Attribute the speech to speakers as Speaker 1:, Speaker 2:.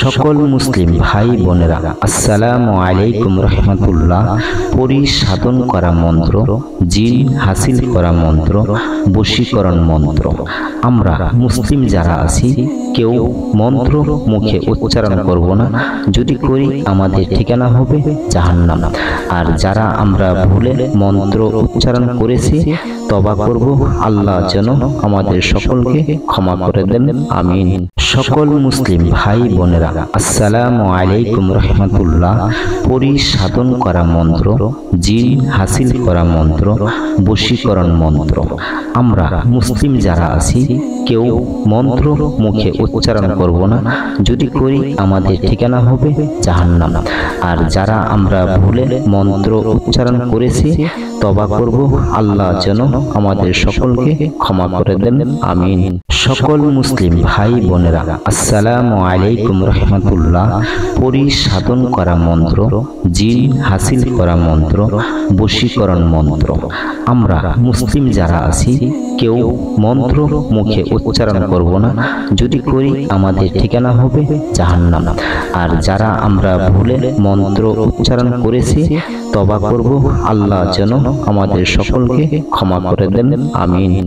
Speaker 1: সকল মুসলিম ভাই বোনেরা আসসালামু আলাইকুম রহমতুল্লাহ। পরি সাধন করা মন্ত্র, জিন হাসিল করা মন্ত্র, বশীকরণ মন্ত্র। আমরা মুসলিম যারা আছি কেউ মন্ত্র মুখে উচ্চারণ করব না, যদি করি আমাদের ঠিকানা হবে জাহান্নাম। আর যারা আমরা ভুলে মন্ত্র উচ্চারণ করেছি তওবা করব, আল্লাহ যেন আমাদের সকলকে ক্ষমা করে দেন, আমিন। সকল মুসলিম ভাই বোনেরা আসসালামু আলাইকুম রহমতুল্লাহ। পরি সাধন করা মন্ত্র, জিন হাসিল করা মন্ত্র, বশীকরণ মন্ত্র। আমরা মুসলিম যারা আছি কেউ মন্ত্র মুখে উচ্চারণ করব না, যদি করি আমাদের ঠিকানা হবে জাহান্নাম। আর যারা আমরা ভুলে মন্ত্র উচ্চারণ করেছি তওবা করব, আল্লাহ যেন আমাদের সকলকে ক্ষমা করে দেন, আমিন। সকল মুসলিম ভাই বোনেরা আসসালামু আলাইকুম রহমতুল্লাহ। পরি সাধন করা মন্ত্র, জিন হাসিল করা মন্ত্র, বশীকরণ মন্ত্র। আমরা মুসলিম যারা আছি কেউ মন্ত্র মুখে উচ্চারণ করব না, যদি করি আমাদের ঠিকানা হবে জাহান্নাম। আর যারা আমরা ভুলে মন্ত্র উচ্চারণ করেছি তওবা করব, আল্লাহ যেন আমাদের সকলকে ক্ষমা করে দেন, আমিন।